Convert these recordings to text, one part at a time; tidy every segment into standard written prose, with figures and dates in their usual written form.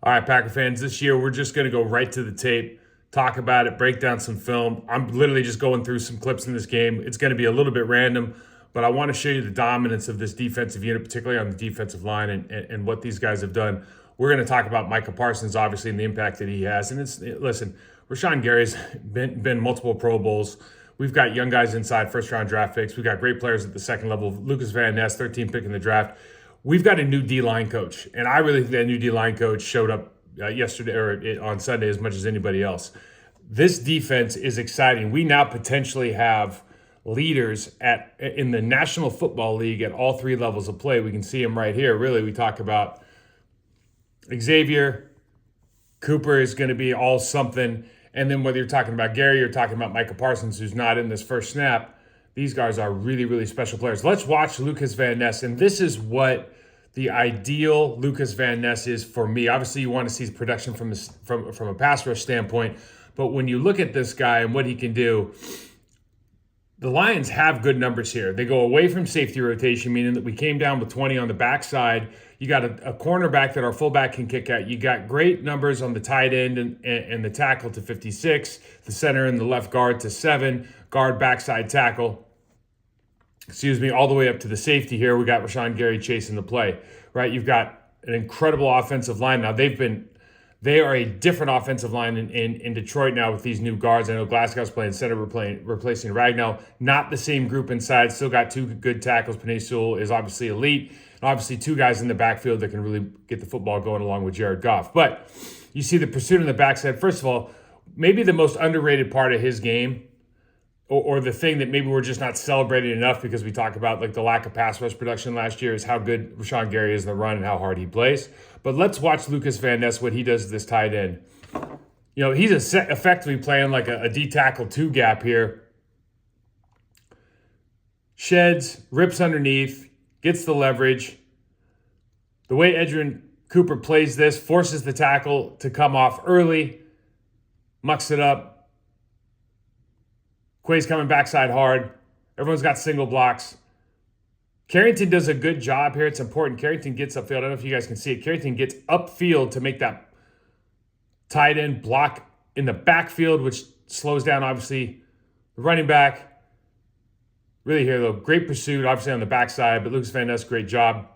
All right, Packer fans, this year we're just going to go right to the tape, talk about it, break down some film. I'm literally just going through some clips in this game. It's going to be a little bit random, but I want to show you the dominance of this defensive unit, particularly on the defensive line and what these guys have done. We're going to talk about Micah Parsons, obviously, and the impact that he has. And listen, Rashawn Gary's been multiple Pro Bowls. We've got young guys inside, first-round draft picks. We've got great players at the second level. Lucas Van Ness, 13th pick in the draft. We've got a new D-line coach, and I really think that new D-line coach showed up yesterday or on Sunday as much as anybody else. This defense is exciting. We now potentially have leaders in the National Football League at all three levels of play. We can see them right here. Really, we talk about Xavier. Cooper is going to be all something. And then whether you're talking about Gary, you're talking about Micah Parsons, who's not in this first snap. These guys are really, really special players. Let's watch Lucas Van Ness. And this is what the ideal Lucas Van Ness is for me. Obviously, you want to see production from a pass rush standpoint. But when you look at this guy and what he can do, the Lions have good numbers here. They go away from safety rotation, meaning that we came down with 20 on the backside. You got a cornerback that our fullback can kick at. You got great numbers on the tight end and the tackle to 56, the center and the left guard to 7, guard backside tackle. All the way up to the safety here. We got Rashawn Gary chasing the play, right? You've got an incredible offensive line. Now, they are a different offensive line in Detroit now with these new guards. I know Glasgow's playing center, replacing Ragnow. Not the same group inside. Still got two good tackles. Penei Sewell is obviously elite. And obviously two guys in the backfield that can really get the football going along with Jared Goff. But you see the pursuit on the backside. First of all, maybe the most underrated part of his game, or the thing that maybe we're just not celebrating enough because we talk about like the lack of pass rush production last year, is how good Rashawn Gary is in the run and how hard he plays. But let's watch Lucas Van Ness, what he does to this tight end. You know, he's effectively playing like a D-tackle 2 gap here. Sheds, rips underneath, gets the leverage. The way Edgerrin Cooper plays this, forces the tackle to come off early, mucks it up. Quay's coming backside hard. Everyone's got single blocks. Carrington does a good job here. It's important. Carrington gets upfield. I don't know if you guys can see it. Carrington gets upfield to make that tight end block in the backfield, which slows down, obviously, the running back. Really here, though, great pursuit, obviously, on the backside, but Lucas Van Ness, great job.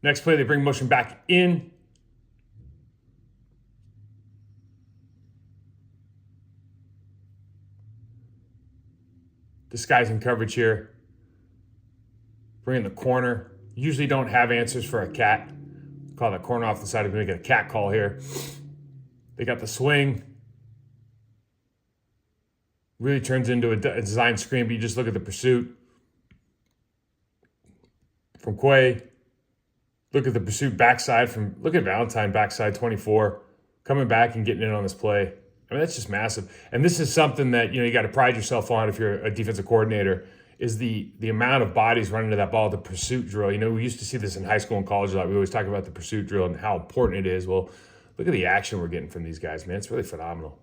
Next play, they bring motion back in. This guy's in coverage here. Bring in the corner. Usually don't have answers for a cat. Call that corner off the side. We're going to get a cat call here. They got the swing. Really turns into a design screen, but you just look at the pursuit from Quay. Look at the pursuit backside look at Valentine backside 24. Coming back and getting in on this play. I mean, that's just massive. And this is something that, you got to pride yourself on if you're a defensive coordinator, is the amount of bodies running to that ball, the pursuit drill. We used to see this in high school and college a lot. We always talk about the pursuit drill and how important it is. Well, look at the action we're getting from these guys, man. It's really phenomenal.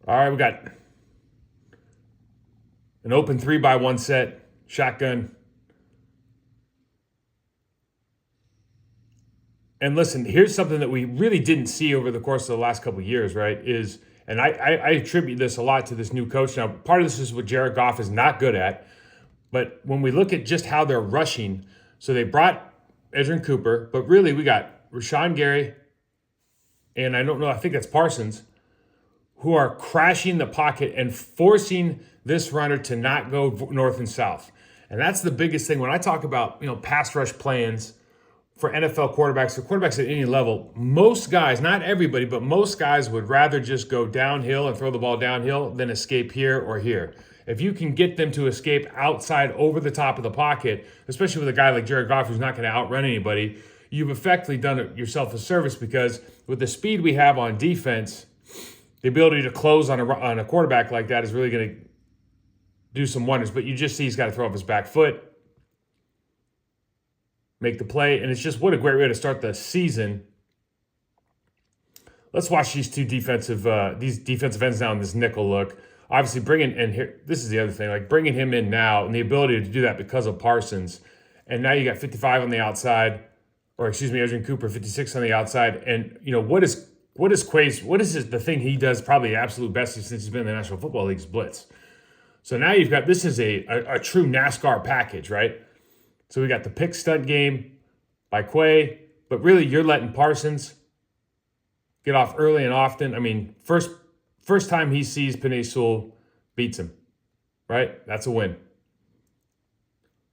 All right, we got an open 3-by-1 set, shotgun. And listen, here's something that we really didn't see over the course of the last couple of years, right? And I attribute this a lot to this new coach. Now, part of this is what Jared Goff is not good at. But when we look at just how they're rushing, so they brought Edgerrin Cooper, but really we got Rashawn Gary, and I think that's Parsons, who are crashing the pocket and forcing this runner to not go north and south. And that's the biggest thing. When I talk about, pass rush plans for NFL quarterbacks or quarterbacks at any level, most guys, not everybody, but most guys would rather just go downhill and throw the ball downhill than escape here or here. If you can get them to escape outside over the top of the pocket, especially with a guy like Jared Goff who's not going to outrun anybody, you've effectively done yourself a service, because with the speed we have on defense, the ability to close on a quarterback like that is really going to do some wonders. But you just see he's got to throw off his back foot, make the play, and it's just what a great way to start the season. Let's watch these defensive ends now in this nickel look. Obviously, and here, this is the other thing, like bringing him in now and the ability to do that because of Parsons. And now you got 55 on the outside, or excuse me, Edgerrin Cooper, 56 on the outside. And, what is the thing he does probably absolute best since he's been in the National Football League's blitz. So now you've got, this is a true NASCAR package, right? So we got the pick stunt game by Quay, but really you're letting Parsons get off early and often. I mean, first time he sees Penei Sewell, beats him, right? That's a win.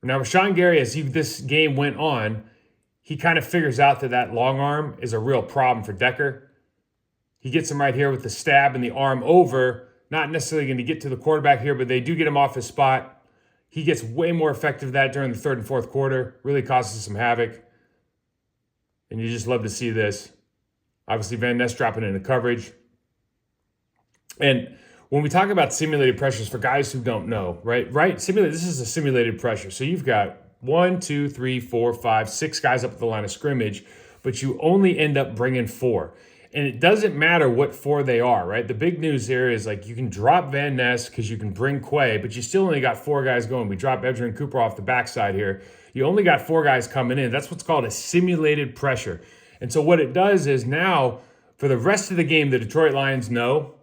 Now, Rashawn Gary, as this game went on, he kind of figures out that long arm is a real problem for Decker. He gets him right here with the stab and the arm over. Not necessarily going to get to the quarterback here, but they do get him off his spot. He gets way more effective at that during the third and fourth quarter. Really causes some havoc. And you just love to see this. Obviously, Van Ness dropping into coverage. And when we talk about simulated pressures, for guys who don't know, right? This is a simulated pressure. So you've got 1, 2, 3, 4, 5, 6 guys up at the line of scrimmage, but you only end up bringing 4. And it doesn't matter what 4 they are, right? The big news here is like you can drop Van Ness because you can bring Quay, but you still only got 4 guys going. We drop Edgerrin Cooper off the backside here. You only got 4 guys coming in. That's what's called a simulated pressure. And so what it does is now for the rest of the game, the Detroit Lions know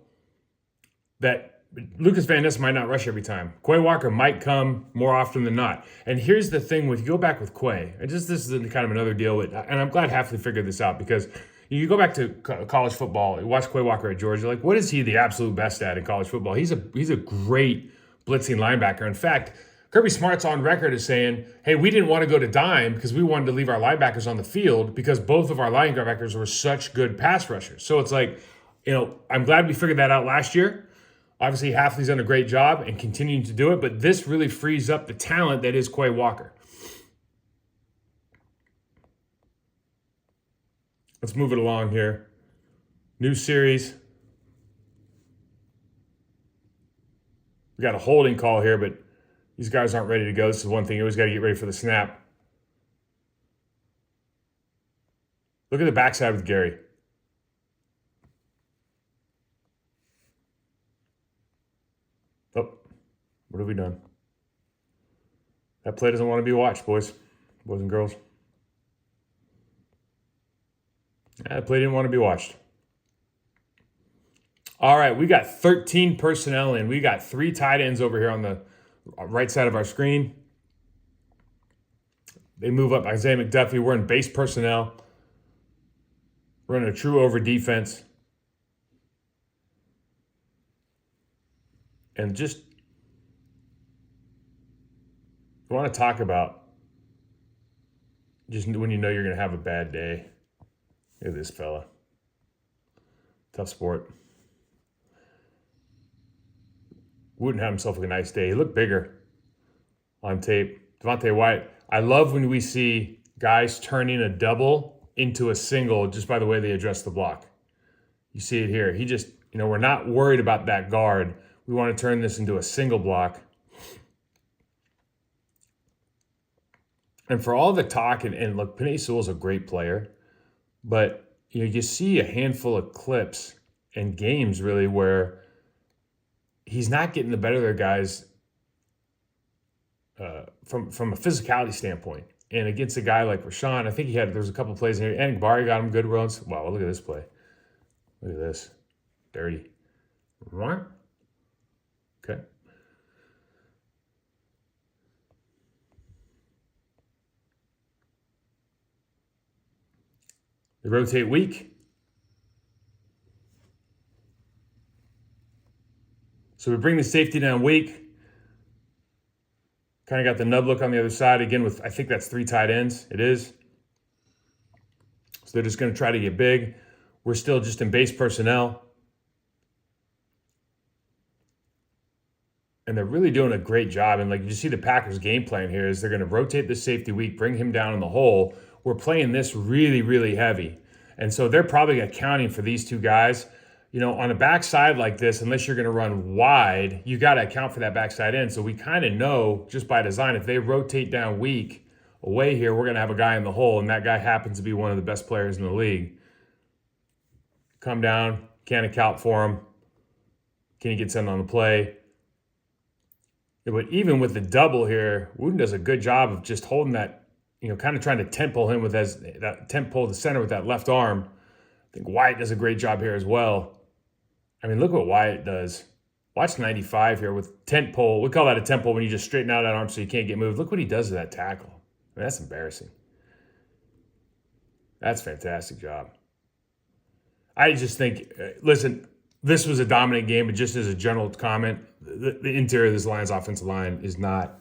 that Lucas Van Ness might not rush every time. Quay Walker might come more often than not. And here's the thing with, you go back with Quay, this is kind of another deal with, and I'm glad Hafley figured this out because you go back to college football, you watch Quay Walker at Georgia, like what is he the absolute best at in college football? He's a great blitzing linebacker. In fact, Kirby Smart's on record as saying, hey, we didn't want to go to dime because we wanted to leave our linebackers on the field because both of our linebackers were such good pass rushers. So it's like, I'm glad we figured that out last year. Obviously, Hafley's done a great job and continuing to do it, but this really frees up the talent that is Quay Walker. Let's move it along here. New series. We got a holding call here, but these guys aren't ready to go. This is one thing. You always got to get ready for the snap. Look at the backside with Gary. Oh, what have we done? That play doesn't want to be watched, boys and girls. That play didn't want to be watched. All right, we got 13 personnel in. We got 3 tight ends over here on the right side of our screen. They move up Isaiah McDuffie. We're in base personnel. We're in a true over defense. And just I want to talk about just when you know you're going to have a bad day. Look at this fella. Tough sport. Wouldn't have himself a nice day. He looked bigger on tape. Devontae White. I love when we see guys turning a double into a single just by the way they address the block. You see it here. He just, we're not worried about that guard. We want to turn this into a single block. And for all the talk, and look, Penei Sewell's a great player, but you see a handful of clips and games really where he's not getting the better of their guys from a physicality standpoint. And against a guy like Rashawn, I think there was a couple plays in here. And Barry got him good runs. Wow, look at this play. Look at this. Dirty. Okay. They rotate weak. So we bring the safety down weak. Kind of got the nub look on the other side. Again, with I think that's 3 tight ends. It is. So they're just going to try to get big. We're still just in base personnel. And they're really doing a great job. And you see the Packers' game plan here is they're going to rotate the safety weak, bring him down in the hole. We're playing this really, really heavy. And so they're probably accounting for these 2 guys. On a backside like this, unless you're going to run wide, you got to account for that backside end. So we kind of know just by design, if they rotate down weak away here, we're going to have a guy in the hole, and that guy happens to be one of the best players in the league. Come down, can't account for him. Kenny gets in on the play. Yeah, but even with the double here, Wooten does a good job of just holding that, kind of trying to tempo him with that tempo the center with that left arm. I think Wyatt does a great job here as well. I mean, look what Wyatt does. Watch 95 here with tent pole. We call that a tent pole when you just straighten out that arm so you can't get moved. Look what he does to that tackle. I mean, that's embarrassing. That's a fantastic job. I just think, listen, this was a dominant game, but just as a general comment, the interior of this Lions offensive line is not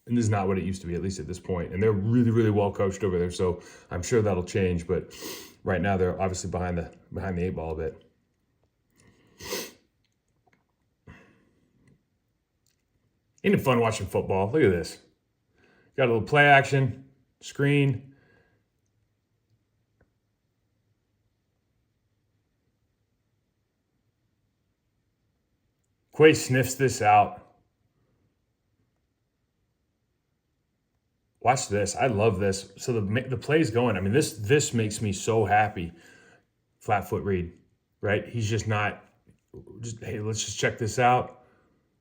what it used to be, at least at this point. And they're really, really well coached over there, so I'm sure that'll change. But right now, they're obviously behind the eight ball a bit. Ain't it fun watching football? Look at this. Got a little play action, screen. Quay sniffs this out. Watch this. I love this. So the play's going. I mean, this makes me so happy. Flat foot read, right? He's just not, hey, let's just check this out.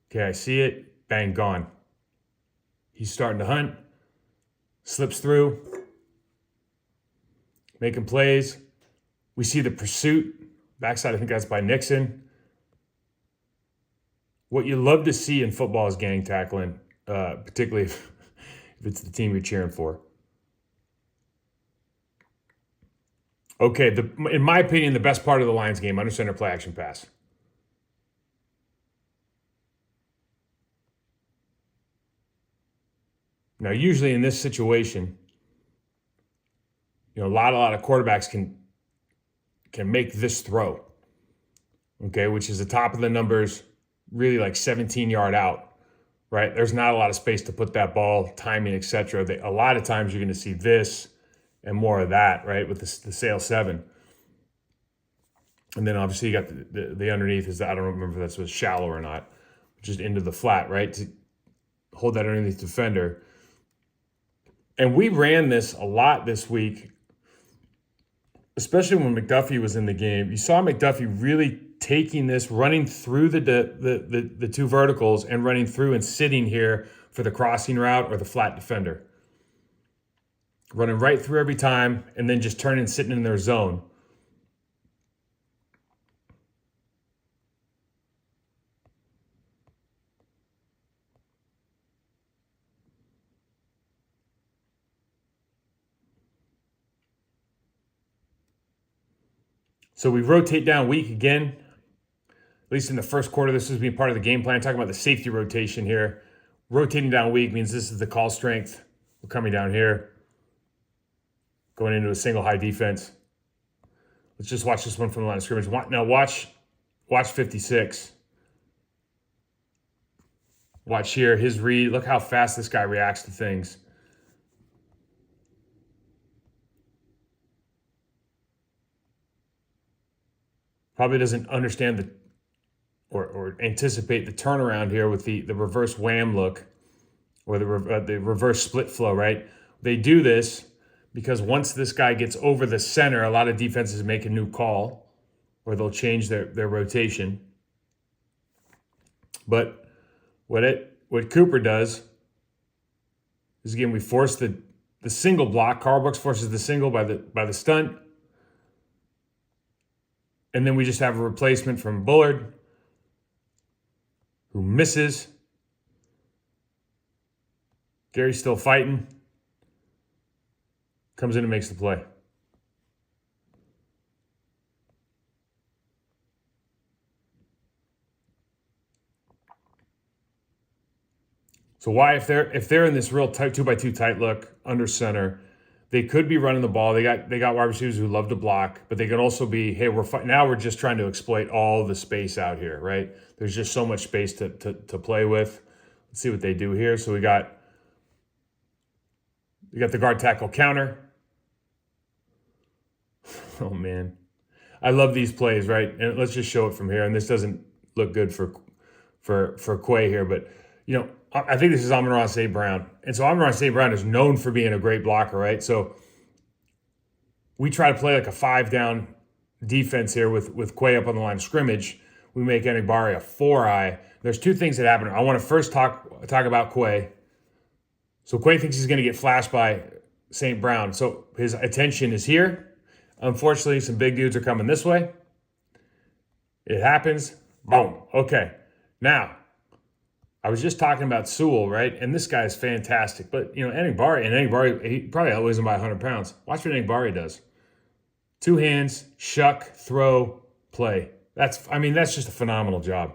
Okay, I see it. Bang, gone. He's starting to hunt. Slips through. Making plays. We see the pursuit. Backside, I think that's by Nixon. What you love to see in football is gang tackling, particularly if it's the team you're cheering for. Okay, in my opinion, the best part of the Lions game, under center play action pass. Now, usually in this situation, a lot of quarterbacks can make this throw, okay, which is the top of the numbers, really like 17-yard out, right? There's not a lot of space to put that ball, timing, etc. A lot of times you're going to see this and more of that, right, with the sail 7. And then obviously you got the underneath is, I don't remember if that was shallow or not, just into the flat, right, to hold that underneath defender. And we ran this a lot this week, especially when McDuffie was in the game. You saw McDuffie really taking this, running through the two verticals and running through and sitting here for the crossing route or the flat defender. Running right through every time and then just turning and sitting in their zone. So we rotate down weak again. At least in the first quarter, this is being part of the game plan. Talking about the safety rotation here. Rotating down weak means this is the call strength. We're coming down here. Going into a single high defense. Let's just watch this one from the line of scrimmage. Now watch 56. Watch here, his read. Look how fast this guy reacts to things. Probably doesn't understand or anticipate the turnaround here with the reverse wham look or the reverse split flow, right? They do this because once this guy gets over the center, a lot of defenses make a new call or they'll change their rotation. But what Cooper does is, again, we force the single block. Carl Brooks forces the single by the stunt. And then we just have a replacement from Bullard, who misses. Gary's still fighting. Comes in and makes the play. So why, if they're in this real tight 2x2 tight look under center, they could be running the ball. They got wide receivers who love to block, but they could also be, hey, now we're just trying to exploit all the space out here, right? There's just so much space to play with. Let's see what they do here. So we got the guard tackle counter. Oh man, I love these plays, right? And let's just show it from here. And this doesn't look good for Quay here, but I think this is Amon-Ra St. Brown. And so Amon-Ra St. Brown is known for being a great blocker, right? So we try to play like a 5-down defense here with Quay up on the line of scrimmage. we make Enigbari a 4-eye. There's two things that happen. I want to first talk about Quay. So Quay thinks he's going to get flashed by St. Brown. So his attention is here. Unfortunately, some big dudes are coming this way. It happens. Boom. Okay. Now, I was just talking about Sewell, right? And this guy is fantastic. But, Enigbari, he probably outweighs him by 100 pounds. Watch what Enigbari does. 2 hands, shuck, throw, play. That's just a phenomenal job.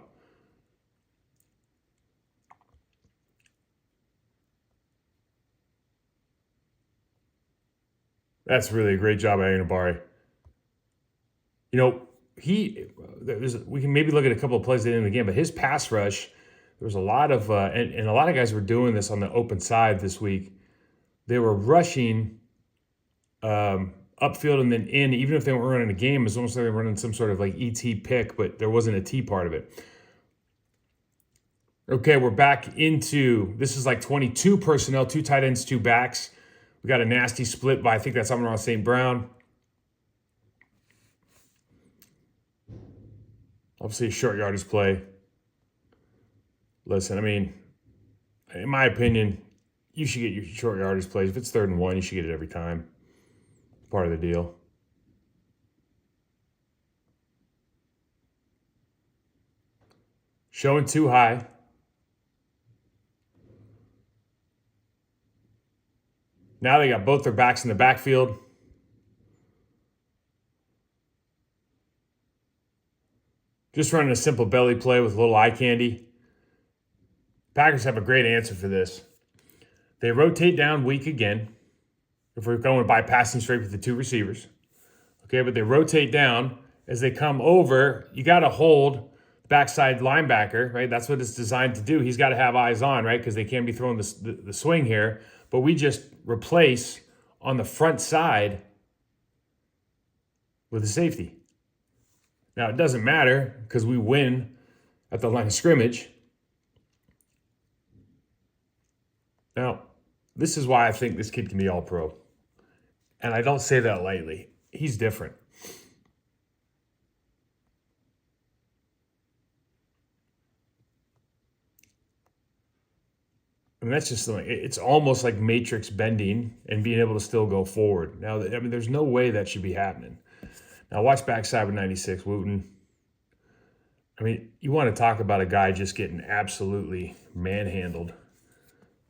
That's really a great job by Enigbari. We can maybe look at a couple of plays at the end of the game, but his pass rush, there was a lot of, and a lot of guys were doing this on the open side this week. They were rushing upfield and then in, even if they weren't running a game, it's almost like they were running some sort of like ET pick, but there wasn't a T part of it. Okay, we're back into, this is like 22 personnel, 2 tight ends, 2 backs. We got a nasty split by, I think that's Amon-Ra St. Brown. Obviously a short yardage play. Listen, in my opinion, you should get your short yardage plays. If it's 3rd and 1, you should get it every time. Part of the deal. Showing too high. Now they got both their backs in the backfield. Just running a simple belly play with a little eye candy. Packers have a great answer for this. They rotate down weak again. If we're going by passing straight with the 2 receivers. Okay, but they rotate down. As they come over, you got to hold the backside linebacker, right? That's what it's designed to do. He's got to have eyes on, right? Because they can't be throwing the swing here. But we just replace on the front side with a safety. Now, it doesn't matter because we win at the line of scrimmage. Now, this is why I think this kid can be all pro. And I don't say that lightly. He's different. That's just something. It's almost like matrix bending and being able to still go forward. Now, there's no way that should be happening. Now, watch backside with 96, Wooten. You want to talk about a guy just getting absolutely manhandled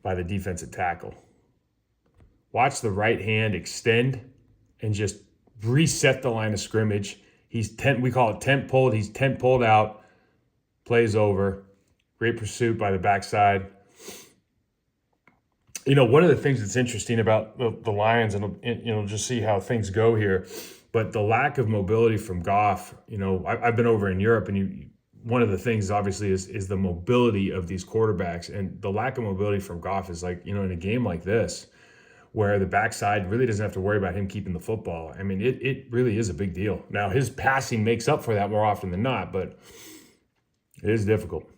by the defensive tackle. Watch the right hand extend and just reset the line of scrimmage. We call it tent pulled. He's tent pulled out. Plays over. Great pursuit by the backside. One of the things that's interesting about the Lions, and just see how things go here, but the lack of mobility from Goff. I've been over in Europe, and one of the things obviously is the mobility of these quarterbacks, and the lack of mobility from Goff is like, in a game like this, where the backside really doesn't have to worry about him keeping the football. It really is a big deal. Now, his passing makes up for that more often than not, but it is difficult.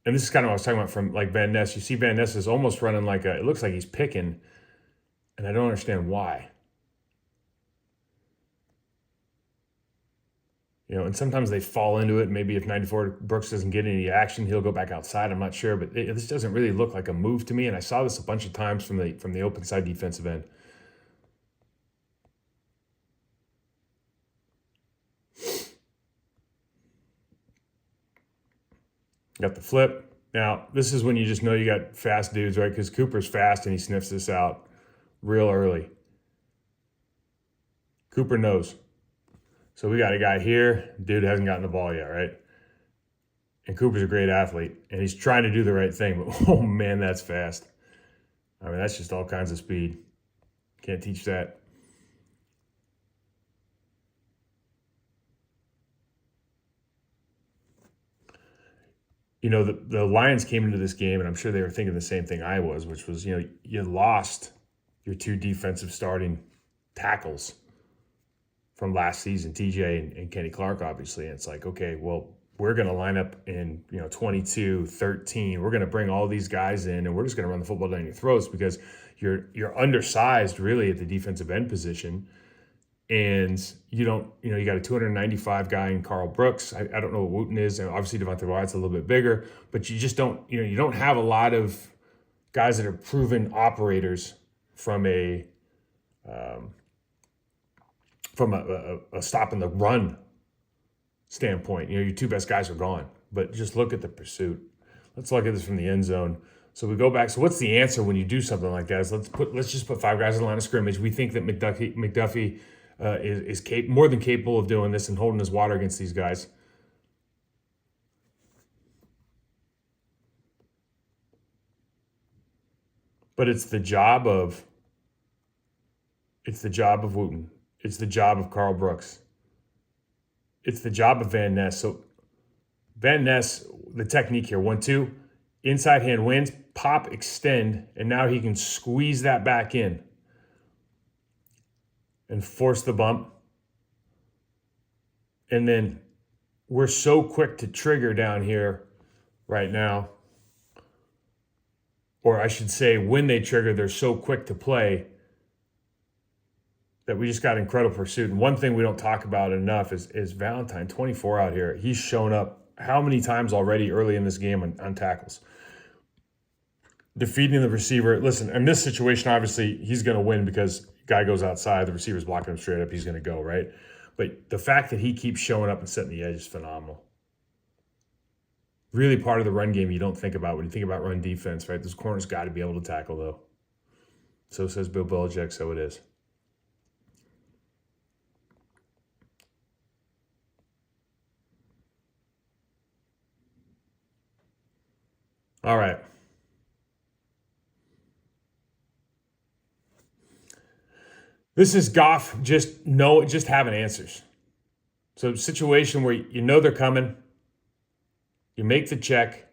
And this is kind of what I was talking about from like Van Ness. You see Van Ness is almost running it looks like he's picking, and I don't understand why. And sometimes they fall into it. Maybe if 94 Brooks doesn't get any action, he'll go back outside. I'm not sure, but this doesn't really look like a move to me. And I saw this a bunch of times from the open side defensive end. Got the flip. Now, this is when you just know you got fast dudes, right? Because Cooper's fast and he sniffs this out real early. Cooper knows. So we got a guy here. Dude hasn't gotten the ball yet, right? And Cooper's a great athlete. And he's trying to do the right thing. But, oh, man, that's fast. That's just all kinds of speed. Can't teach that. The Lions came into this game, and I'm sure they were thinking the same thing I was, which was, you lost your 2 defensive starting tackles from last season, TJ and Kenny Clark, obviously. And it's like, okay, well, we're going to line up in, 22, 13. We're going to bring all these guys in, and we're just going to run the football down your throats because you're undersized, really, at the defensive end position. And you don't, you got a 295 guy in Carl Brooks. I don't know what Wooten is. And obviously, Devontae Wyatt's a little bit bigger, but you just don't, you don't have a lot of guys that are proven operators from a stop in the run standpoint. Your two best guys are gone. But just look at the pursuit. Let's look at this from the end zone. So we go back. So what's the answer when you do something like that? Is let's just put 5 guys in the line of scrimmage. We think that McDuffie is more than capable of doing this and holding his water against these guys. But it's the job of Wooten. It's the job of Carl Brooks. It's the job of Van Ness. So Van Ness, the technique here, 1-2, inside hand wins, pop, extend, and now he can squeeze that back in and force the bump. And then we're so quick to trigger down here right now. Or I should say, when they trigger, they're so quick to play that we just got incredible pursuit. And one thing we don't talk about enough is Valentine, 24 out here. He's shown up how many times already early in this game on tackles. Defeating the receiver. Listen, in this situation, obviously, he's going to win because guy goes outside, the receiver's blocking him straight up, he's going to go, right? But the fact that he keeps showing up and setting the edge is phenomenal. Really part of the run game you don't think about when you think about run defense, right? Those corners got to be able to tackle, though. So says Bill Belichick, so it is. All right. This is Goff just having answers. So situation where you know they're coming, you make the check,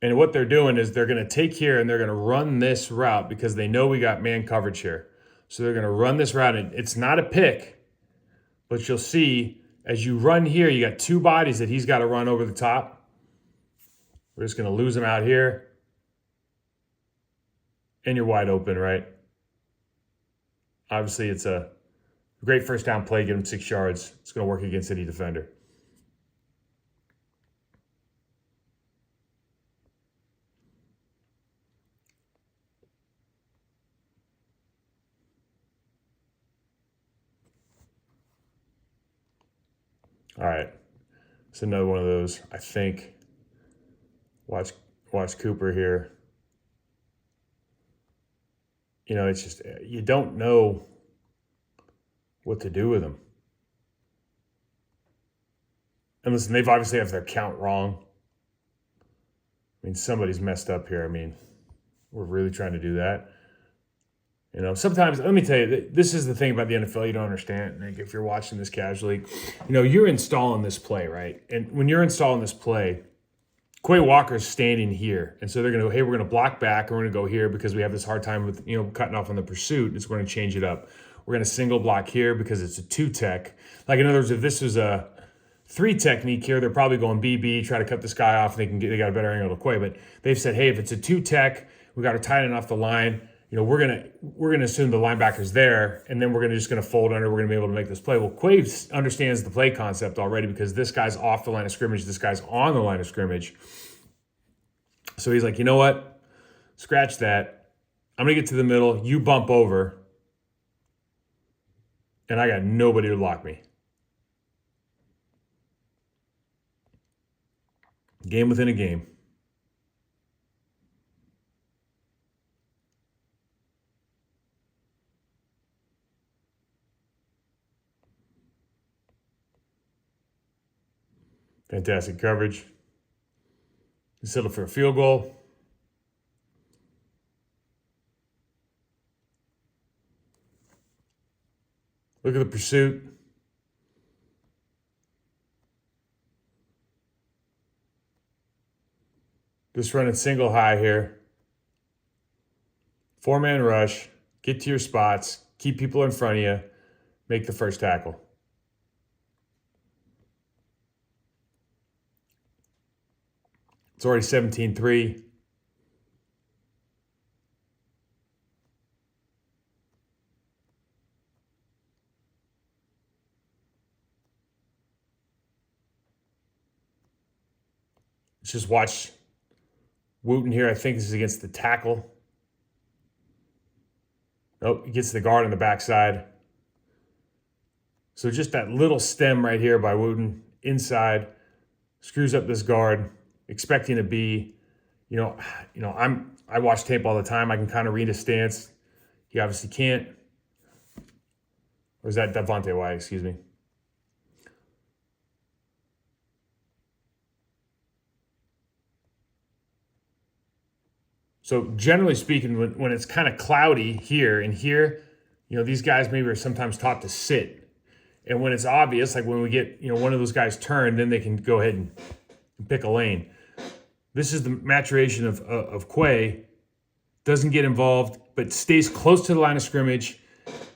and what they're doing is they're going to take here and they're going to run this route because they know we got man coverage here. So they're going to run this route, and it's not a pick, but you'll see as you run here, you got 2 bodies that he's got to run over the top. We're just going to lose him out here. And you're wide open, right? Obviously, it's a great first down play, get him 6 yards. It's going to work against any defender. All right. It's another one of those, I think. Watch Cooper here. It's just, you don't know what to do with him. And listen, they've obviously have their count wrong. I mean, somebody's messed up here. I mean, we're really trying to do that. Sometimes, let me tell you, this is the thing about the NFL you don't understand. Like, if you're watching this casually, you're installing this play, right? And when you're installing this play, Quay Walker's standing here. And so they're going to go, hey, we're going to block back. And we're going to go here because we have this hard time with, cutting off on the pursuit. It's going to change it up. We're going to single block here because it's a 2-tech. Like, in other words, if this was a 3 technique here, they're probably going BB, try to cut this guy off. They got a better angle to Quay. But they've said, hey, if it's a 2-tech, we got to tighten off the line. We're gonna assume the linebacker's there, and then we're just gonna fold under. We're gonna be able to make this play. Well, Quay understands the play concept already because this guy's off the line of scrimmage. This guy's on the line of scrimmage. So he's like, you know what? Scratch that. I'm gonna get to the middle. You bump over, and I got nobody to block me. Game within a game. Fantastic coverage. He settled for a field goal. Look at the pursuit. Just running single high here. 4-man rush. Get to your spots. Keep people in front of you. Make the first tackle. It's already 17-3. Let's just watch Wooten here. I think this is against the tackle. Nope, he gets the guard on the backside. So just that little stem right here by Wooten inside screws up this guard, expecting to be, I watch tape all the time. I can kind of read his stance. He obviously can't. Or is that Devontae White? Excuse me. So generally speaking, when it's kind of cloudy here and here, these guys maybe are sometimes taught to sit. And when it's obvious, like when we get, one of those guys turned, then they can go ahead and pick a lane. This is the maturation of Quay. Doesn't get involved, but stays close to the line of scrimmage.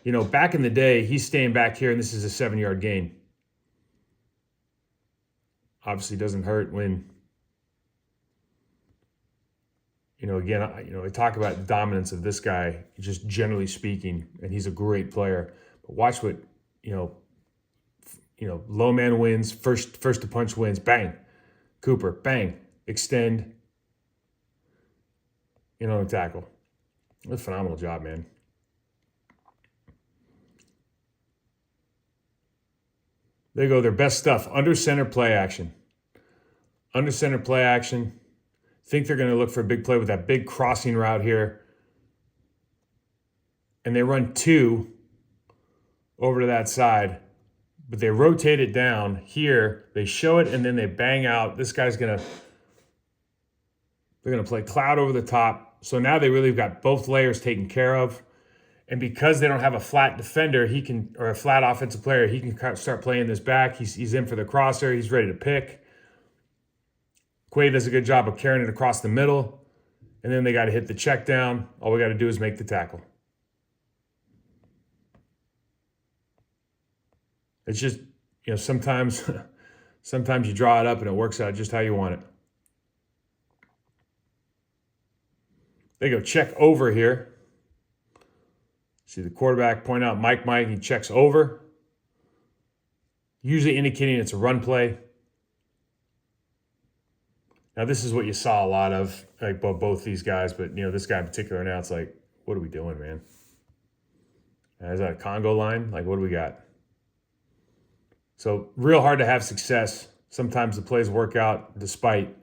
Back in the day, he's staying back here, and this is a 7-yard gain. Obviously doesn't hurt when, again, I talk about the dominance of this guy, just generally speaking, and he's a great player. But watch what, low man wins, first to punch wins, bang. Cooper, bang, extend, tackle. That's a phenomenal job, man. There you go, their best stuff. Under center play action. Under center play action. Think they're going to look for a big play with that big crossing route here. And they run 2 over to that side. But they rotate it down here. They show it, and then they bang out. This guy's they're going to play cloud over the top. So now they really have got both layers taken care of. And because they don't have a flat defender, or a flat offensive player, he can start playing this back. He's in for the crosser. He's ready to pick. Quay does a good job of carrying it across the middle. And then they got to hit the check down. All we got to do is make the tackle. It's just, sometimes you draw it up and it works out just how you want it. They go check over here. See the quarterback point out Mike, he checks over. Usually indicating it's a run play. Now this is what you saw a lot of, like both these guys, but this guy in particular now, it's like, what are we doing, man? Is that a Congo line? Like, what do we got? So real hard to have success. Sometimes the plays work out despite.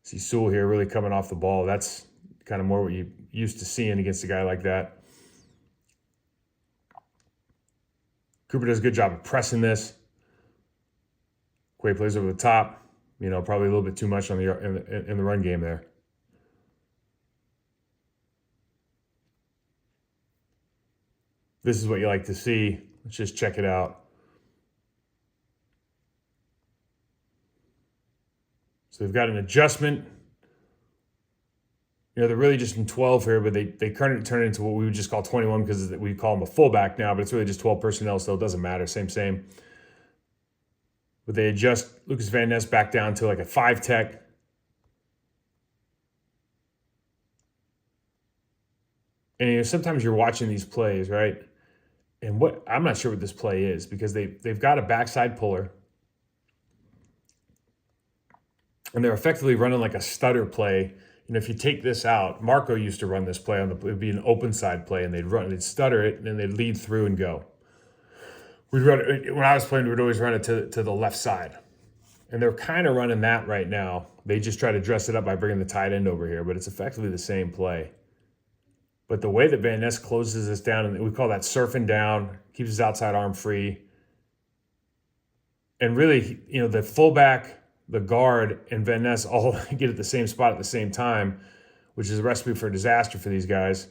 See Sewell here really coming off the ball. That's kind of more what you used to seeing against a guy like that. Cooper does a good job of pressing this. Quay plays over the top. Probably a little bit too much on in the run game there. This is what you like to see. Let's just check it out. So they've got an adjustment. They're really just in 12 here, but they turn it into what we would just call 21 because we call them a fullback now, but it's really just 12 personnel, so it doesn't matter. Same. But they adjust Lucas Van Ness back down to like a 5 tech. And sometimes you're watching these plays, right? And I'm not sure what this play is because they've got a backside puller. And they're effectively running like a stutter play. If you take this out, Marco used to run this play it would be an open side play, and they'd stutter it, and then they'd lead through and go. We'd run it, when I was playing, we'd always run it to the left side. And they're kind of running that right now. They just try to dress it up by bringing the tight end over here, but it's effectively the same play. But the way that Van Ness closes this down, and we call that surfing down, keeps his outside arm free. And really, the fullback, the guard, and Van Ness all get at the same spot at the same time, which is a recipe for disaster for these guys.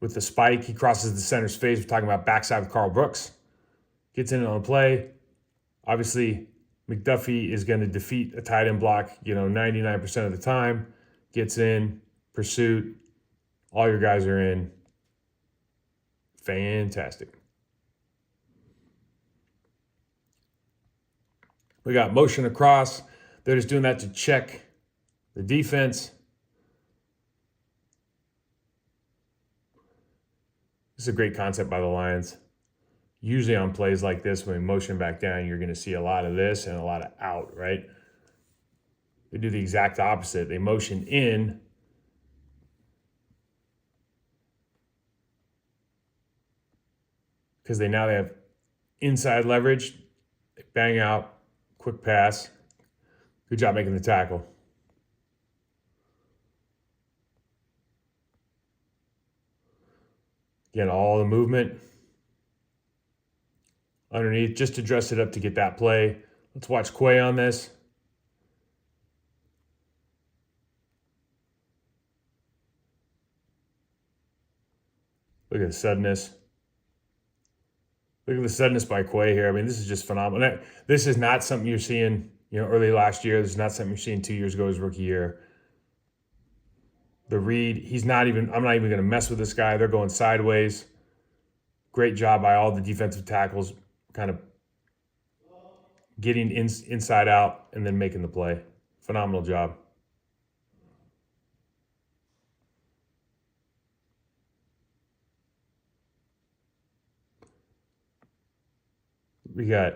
With the spike, he crosses the center's face. We're talking about backside with Carl Brooks. Gets in on the play. Obviously, McDuffie is going to defeat a tight end block, 99% of the time. Gets in, pursuit. All your guys are in. Fantastic. We got motion across. They're just doing that to check the defense. This is a great concept by the Lions. Usually on plays like this, when we motion back down, you're going to see a lot of this and a lot of out, right? They do the exact opposite. They motion in. Because they have inside leverage. They bang out, quick pass. Good job making the tackle. Again, all the movement underneath, just to dress it up to get that play. Let's watch Quay on this. Look at the suddenness. Look at the suddenness by Quay here. I mean, this is just phenomenal. This is not something you're seeing, early last year. This is not something you're seeing 2 years ago, his rookie year. The read, I'm not even going to mess with this guy. They're going sideways. Great job by all the defensive tackles, kind of getting inside out and then making the play. Phenomenal job. We got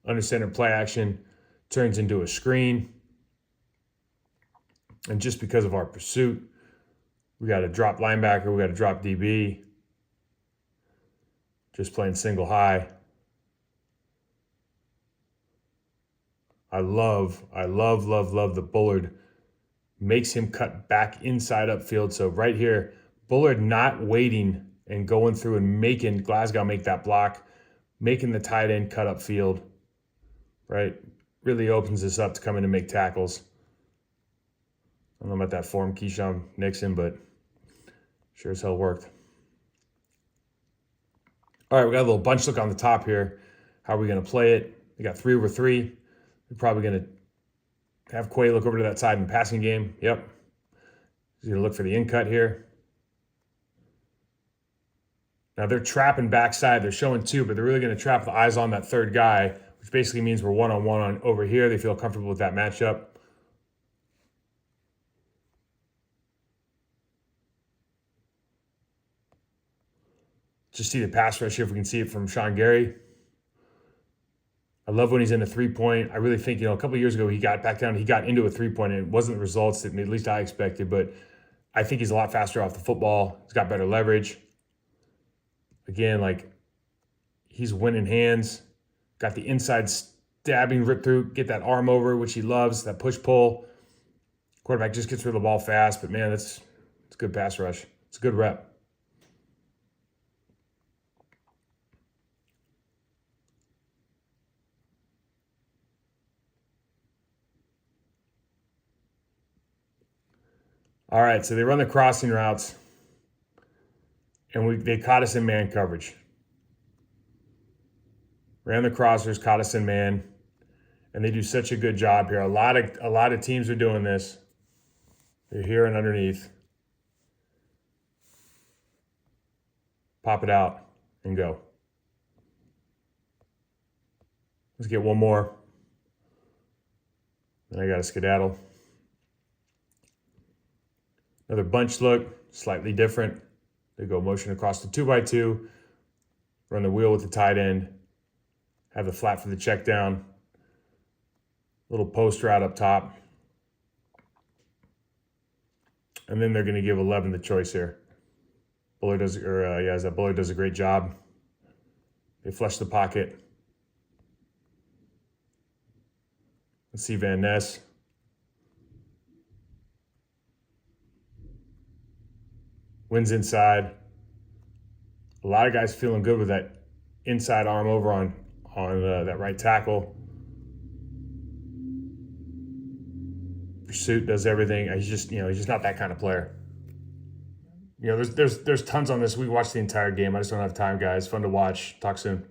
under center play action, turns into a screen. And just because of our pursuit, we got a drop linebacker, we got a drop DB. Just playing single high. I love the Bullard. Makes him cut back inside upfield. So right here, Bullard not waiting and going through and making Glasgow make that block, making the tight end cut upfield, right? Really opens this up to come in and make tackles. I don't know about that form, Keyshawn Nixon, but sure as hell worked. All right, we got a little bunch look on the top here. How are we going to play it? We got 3 over 3. We're probably going to have Quay look over to that side in the passing game. Yep. He's going to look for the in cut here. Now they're trapping backside. They're showing 2, but they're really going to trap the eyes on that third guy, which basically means we're one-on-one on over here. They feel comfortable with that matchup. Just see the pass rush here if we can see it from Sean Gary. I love when he's in a 3-point. I really think, a couple of years ago he got back down, he got into a 3-point, and it wasn't the results that at least I expected, but I think he's a lot faster off the football. He's got better leverage. Again, he's winning hands. Got the inside stabbing rip through, get that arm over, which he loves, that push-pull. Quarterback just gets rid of the ball fast, but man, it's a good pass rush. It's a good rep. All right, so they run the crossing routes, and they caught us in man coverage. Ran the crossers, caught us in man, and they do such a good job here. A lot of teams are doing this. They're here and underneath. Pop it out and go. Let's get one more. Then I got a skedaddle. Another bunch look, slightly different. They go motion across the 2x2, run the wheel with the tight end, have the flat for the check down, little post route up top. And then they're going to give 11 the choice here. Bullard does a great job. They flush the pocket. Let's see Van Ness. Wins inside. A lot of guys feeling good with that inside arm over on that right tackle. Pursuit does everything. He's just not that kind of player. There's tons on this. We watched the entire game. I just don't have time, guys. Fun to watch. Talk soon.